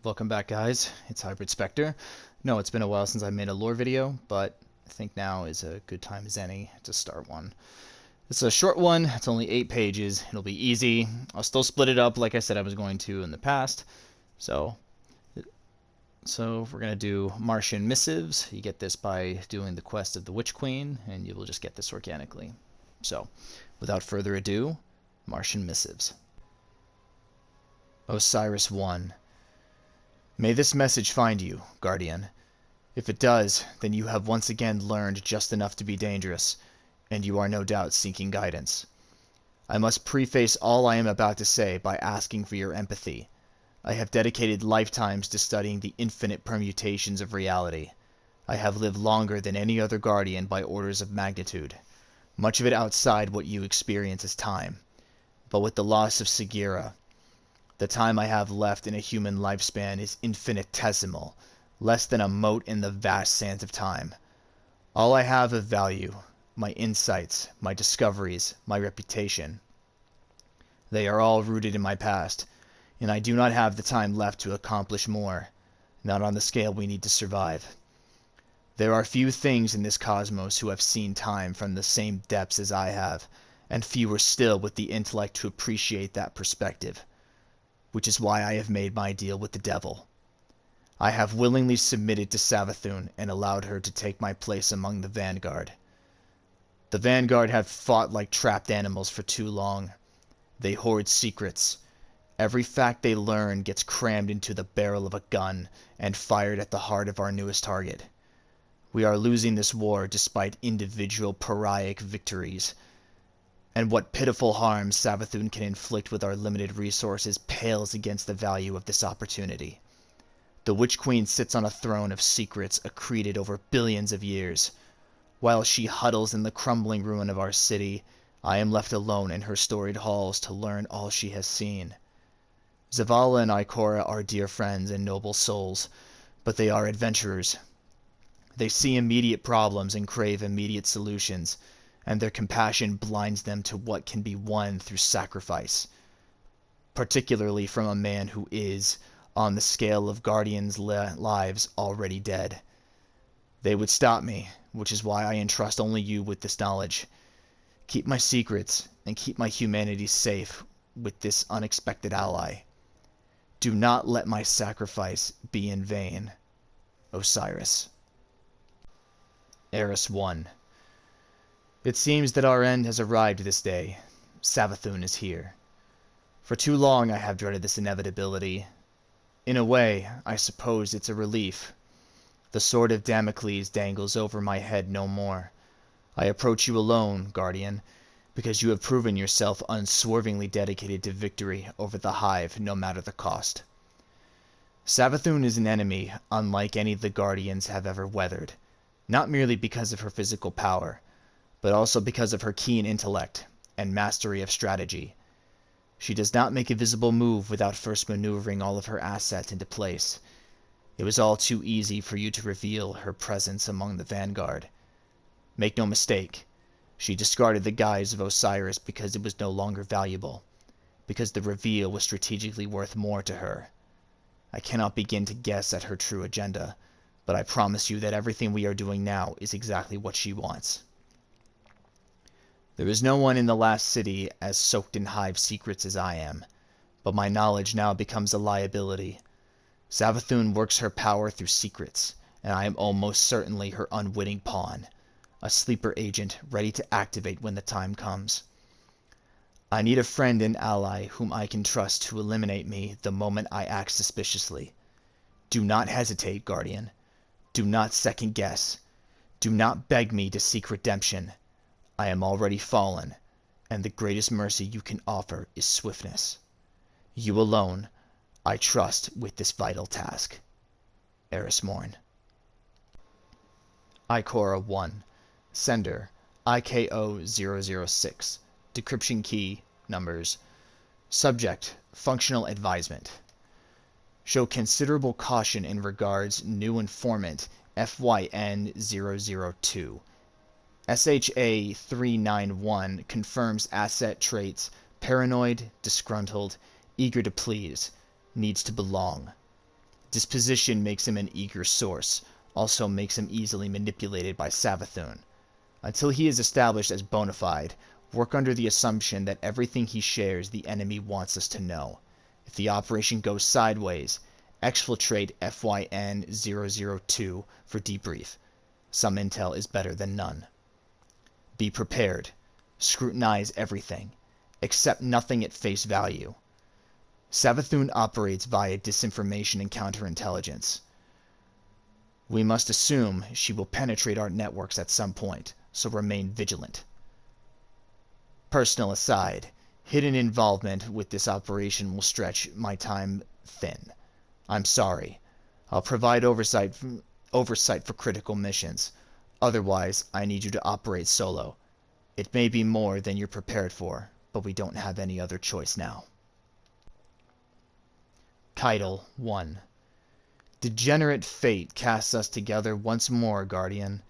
Welcome back, guys. It's Hybrid Spectre. No, it's been a while since I made a lore video, but I think now is a good time as any to start one. It's a short one. It's only 8 pages. It'll be easy. I'll still split it up like I said I was going to in the past. So we're going to do Martian Missives. You get this by doing the quest of the Witch Queen, and you will just get this organically. So, without further ado, Martian Missives. Osiris 1. May this message find you, Guardian. If it does, then you have once again learned just enough to be dangerous, and you are no doubt seeking guidance. I must preface all I am about to say by asking for your empathy. I have dedicated lifetimes to studying the infinite permutations of reality. I have lived longer than any other Guardian by orders of magnitude, much of it outside what you experience as time. But with the loss of Sagira, the time I have left in a human lifespan is infinitesimal, less than a mote in the vast sands of time. All I have of value, my insights, my discoveries, my reputation, they are all rooted in my past, and I do not have the time left to accomplish more, not on the scale we need to survive. There are few things in this cosmos who have seen time from the same depths as I have, and fewer still with the intellect to appreciate that perspective. Which is why I have made my deal with the devil. I have willingly submitted to Savathun and allowed her to take my place among the Vanguard. The Vanguard have fought like trapped animals for too long. They hoard secrets. Every fact they learn gets crammed into the barrel of a gun and fired at the heart of our newest target. We are losing this war despite individual pyrrhic victories. And what pitiful harm Savathun can inflict with our limited resources pales against the value of this opportunity. The Witch Queen sits on a throne of secrets accreted over billions of years. While she huddles in the crumbling ruin of our city, I am left alone in her storied halls to learn all she has seen. Zavala and Ikora are dear friends and noble souls, but they are adventurers. They see immediate problems and crave immediate solutions, and their compassion blinds them to what can be won through sacrifice, particularly from a man who is, on the scale of Guardians' lives, already dead. They would stop me, which is why I entrust only you with this knowledge. Keep my secrets, and keep my humanity safe with this unexpected ally. Do not let my sacrifice be in vain. Osiris. Eris 1. It seems that our end has arrived this day. Savathun is here. For too long I have dreaded this inevitability. In a way, I suppose it's a relief. The sword of Damocles dangles over my head no more. I approach you alone, Guardian, because you have proven yourself unswervingly dedicated to victory over the Hive, no matter the cost. Savathun is an enemy unlike any the Guardians have ever weathered, not merely because of her physical power, but also because of her keen intellect and mastery of strategy. She does not make a visible move without first maneuvering all of her assets into place. It was all too easy for you to reveal her presence among the Vanguard. Make no mistake, she discarded the guise of Osiris because it was no longer valuable, because the reveal was strategically worth more to her. I cannot begin to guess at her true agenda, but I promise you that everything we are doing now is exactly what she wants. There is no one in the last city as soaked in Hive secrets as I am, but my knowledge now becomes a liability. Savathun works her power through secrets, and I am almost certainly her unwitting pawn, a sleeper agent ready to activate when the time comes. I need a friend and ally whom I can trust to eliminate me the moment I act suspiciously. Do not hesitate, Guardian. Do not second guess. Do not beg me to seek redemption. I am already fallen, and the greatest mercy you can offer is swiftness. You alone, I trust with this vital task. Eris Morn. Ikora 1. Sender, IKO006. Decryption key, numbers. Subject, functional advisement. Show considerable caution in regards new informant FYN002. SHA-391 confirms asset traits paranoid, disgruntled, eager to please, needs to belong. Disposition makes him an eager source, also makes him easily manipulated by Savathun. Until he is established as bona fide, work under the assumption that everything he shares the enemy wants us to know. If the operation goes sideways, exfiltrate FYN-002 for debrief. Some intel is better than none. Be prepared. Scrutinize everything. Accept nothing at face value. Savathun operates via disinformation and counterintelligence. We must assume she will penetrate our networks at some point, so remain vigilant. Personal aside, hidden involvement with this operation will stretch my time thin. I'm sorry. I'll provide oversight for critical missions. Otherwise, I need you to operate solo. It may be more than you're prepared for, but we don't have any other choice now. Title 1. Degenerate fate casts us together once more, Guardian.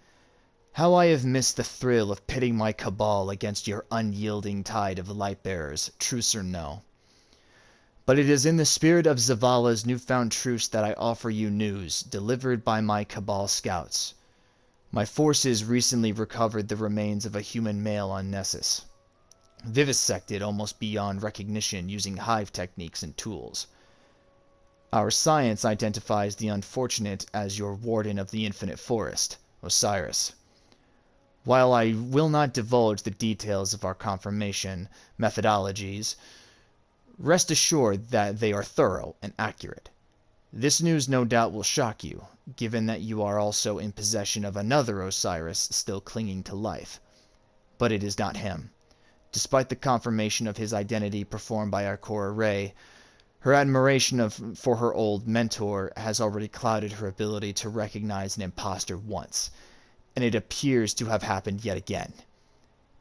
How I have missed the thrill of pitting my cabal against your unyielding tide of light-bearers, truce or no. But it is in the spirit of Zavala's newfound truce that I offer you news, delivered by my cabal scouts. My forces recently recovered the remains of a human male on Nessus, vivisected almost beyond recognition using hive techniques and tools. Our science identifies the unfortunate as your warden of the infinite forest, Osiris. While I will not divulge the details of our confirmation methodologies, rest assured that they are thorough and accurate. This news no doubt will shock you, given that you are also in possession of another Osiris still clinging to life. But it is not him. Despite the confirmation of his identity performed by our core array, her admiration for her old mentor has already clouded her ability to recognize an imposter once, and it appears to have happened yet again.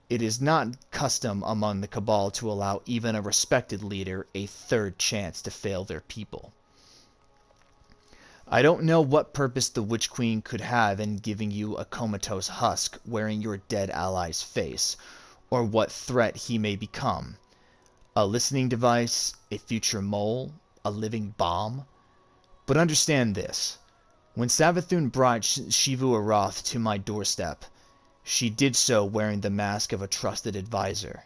It is not custom among the Cabal to allow even a respected leader a third chance to fail their people. I don't know what purpose the Witch Queen could have in giving you a comatose husk wearing your dead ally's face, or what threat he may become. A listening device, a future mole, a living bomb. But understand this. When Savathun brought Shivu Aroth to my doorstep, she did so wearing the mask of a trusted advisor.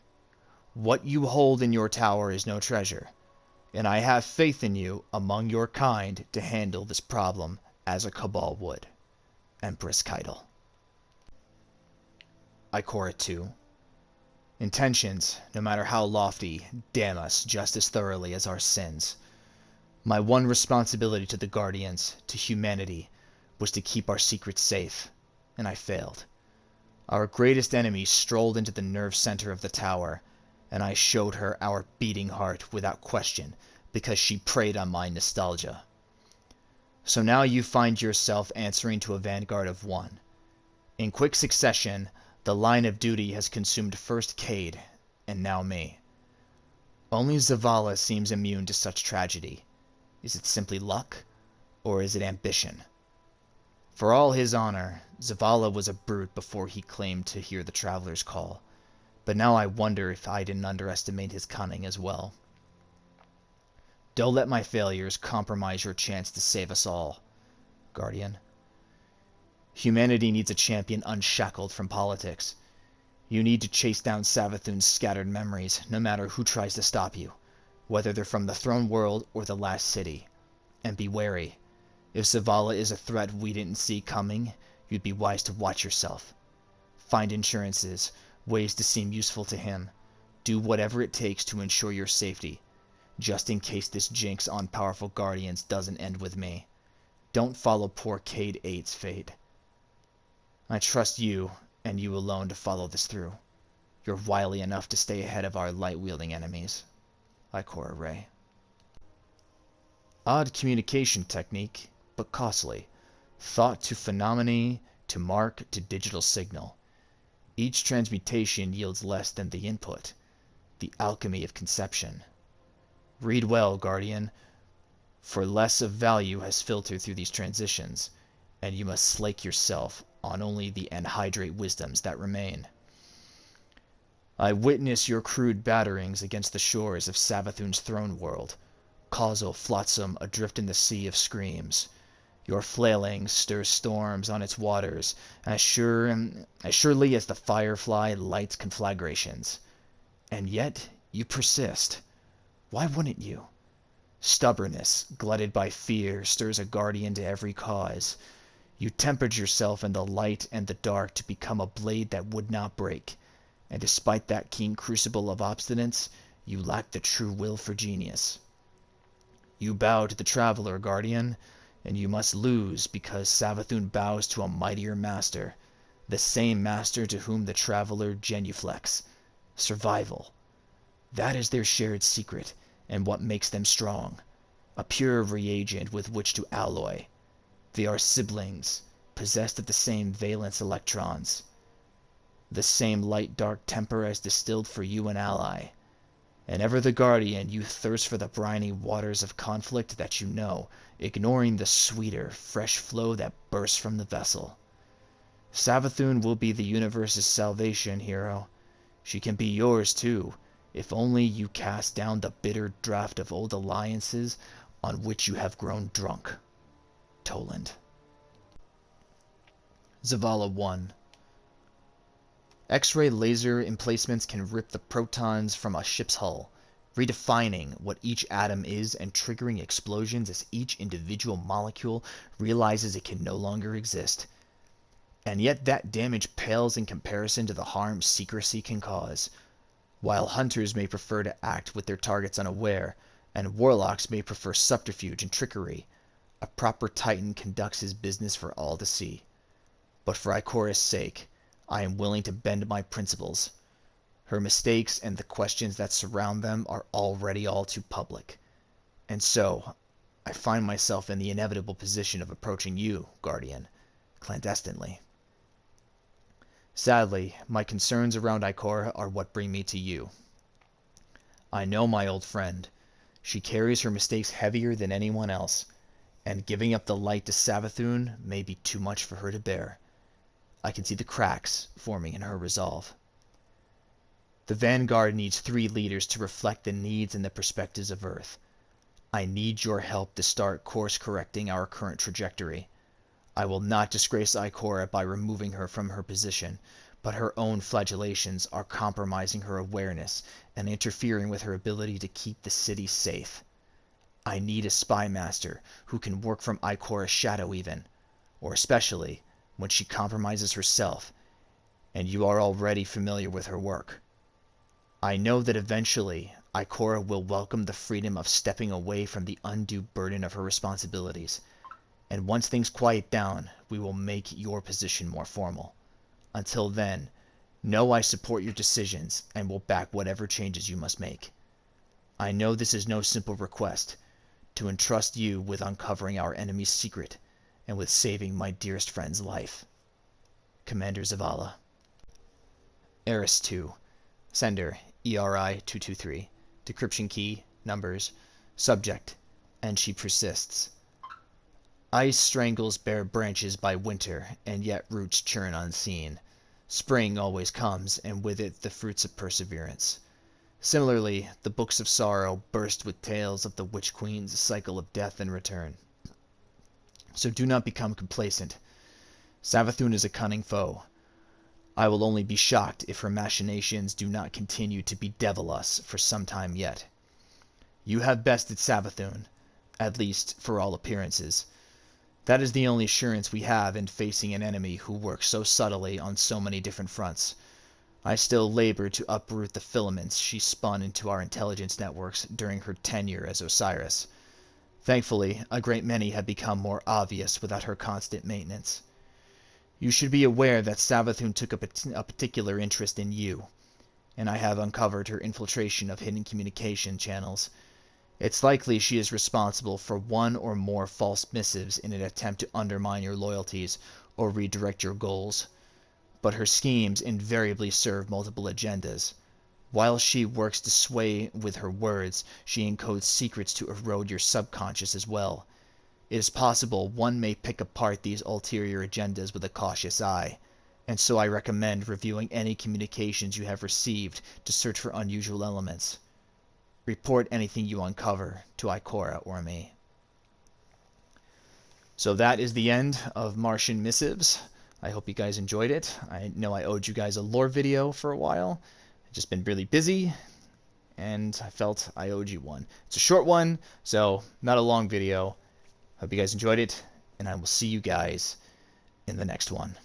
What you hold in your tower is no treasure, and I have faith in you among your kind to handle this problem as a Cabal would. Empress Keitel. Ikora 2. Intentions, no matter how lofty, damn us just as thoroughly as our sins. My one responsibility to the Guardians, to humanity, was to keep our secrets safe, and I failed. Our greatest enemy strolled into the nerve center of the tower, and I showed her our beating heart without question, because she preyed on my nostalgia. So now you find yourself answering to a vanguard of one. In quick succession, the line of duty has consumed first Cade, and now me. Only Zavala seems immune to such tragedy. Is it simply luck, or is it ambition? For all his honor, Zavala was a brute before he claimed to hear the Traveler's call, but now I wonder if I didn't underestimate his cunning as well. Don't let my failures compromise your chance to save us all, Guardian. Humanity needs a champion unshackled from politics. You need to chase down Savathun's scattered memories, no matter who tries to stop you, whether they're from the Throne World or the Last City. And be wary. If Zavala is a threat we didn't see coming, you'd be wise to watch yourself. Find insurances, ways to seem useful to him. Do whatever it takes to ensure your safety, just in case this jinx on powerful Guardians doesn't end with me. Don't follow poor Cade 8's fate. I trust you, and you alone, to follow this through. You're wily enough to stay ahead of our light-wielding enemies. Ikora Ray. Odd communication technique, but costly. Thought to phenomena, to mark, to digital signal. Each transmutation yields less than the input. The alchemy of conception. Read well, Guardian, for less of value has filtered through these transitions, and you must slake yourself on only the anhydrate wisdoms that remain. I witness your crude batterings against the shores of Savathun's throne world. causal flotsam adrift in the sea of screams. Your flailing stirs storms on its waters, as surely as the firefly lights conflagrations. And yet you persist. Why wouldn't you? Stubbornness, glutted by fear, stirs a guardian to every cause. You tempered yourself in the light and the dark to become a blade that would not break, and despite that keen crucible of obstinance, you lack the true will for genius. You bow to the traveler, guardian, and you must lose because Savathun bows to a mightier master, the same master to whom the traveler genuflects. Survival. That is their shared secret, and what makes them strong. A pure reagent with which to alloy. They are siblings, possessed of the same valence electrons. The same light-dark temper as distilled for you an ally. And ever the guardian, you thirst for the briny waters of conflict that you know, ignoring the sweeter, fresh flow that bursts from the vessel. Savathun will be the universe's salvation, hero. She can be yours, too, if only you cast down the bitter draught of old alliances on which you have grown drunk. Toland. Zavala 1. X-ray laser emplacements can rip the protons from a ship's hull, redefining what each atom is and triggering explosions as each individual molecule realizes it can no longer exist. And yet that damage pales in comparison to the harm secrecy can cause. While hunters may prefer to act with their targets unaware, and warlocks may prefer subterfuge and trickery, a proper Titan conducts his business for all to see. But for Ikora's sake, I am willing to bend my principles. Her mistakes and the questions that surround them are already all too public. And so, I find myself in the inevitable position of approaching you, Guardian, clandestinely. Sadly, my concerns around Ikora are what bring me to you. I know my old friend. She carries her mistakes heavier than anyone else, and giving up the light to Savathun may be too much for her to bear. I can see the cracks forming in her resolve. The Vanguard needs 3 leaders to reflect the needs and the perspectives of Earth. I need your help to start course-correcting our current trajectory. I will not disgrace Ikora by removing her from her position, but her own flagellations are compromising her awareness and interfering with her ability to keep the city safe. I need a spy master who can work from Ikora's shadow even, or especially when she compromises herself, and you are already familiar with her work. I know that eventually Ikora will welcome the freedom of stepping away from the undue burden of her responsibilities, and once things quiet down, we will make your position more formal. Until then, know I support your decisions and will back whatever changes you must make. I know this is no simple request, to entrust you with uncovering our enemy's secret, and with saving my dearest friend's life. Commander Zavala. Eris 2. Sender, ERI-223. Decryption key, numbers, subject, and she persists. Ice strangles bare branches by winter, and yet roots churn unseen. Spring always comes, and with it the fruits of perseverance. Similarly, the books of sorrow burst with tales of the Witch Queen's cycle of death and return. So do not become complacent. Savathun is a cunning foe. I will only be shocked if her machinations do not continue to bedevil us for some time yet. You have bested Savathun, at least for all appearances. That is the only assurance we have in facing an enemy who works so subtly on so many different fronts. I still labor to uproot the filaments she spun into our intelligence networks during her tenure as Osiris. Thankfully, a great many have become more obvious without her constant maintenance. You should be aware that Savathun took a particular interest in you, and I have uncovered her infiltration of hidden communication channels. It's likely she is responsible for one or more false missives in an attempt to undermine your loyalties or redirect your goals. But her schemes invariably serve multiple agendas. While she works to sway with her words, she encodes secrets to erode your subconscious as well. It is possible one may pick apart these ulterior agendas with a cautious eye, and so I recommend reviewing any communications you have received to search for unusual elements. report anything you uncover to Ikora or me. So that is the end of Martian Missives. I hope you guys enjoyed it. I know I owed you guys a lore video for a while. I've just been really busy, and I felt I owed you one. It's a short one, so not a long video. Hope you guys enjoyed it, and I will see you guys in the next one.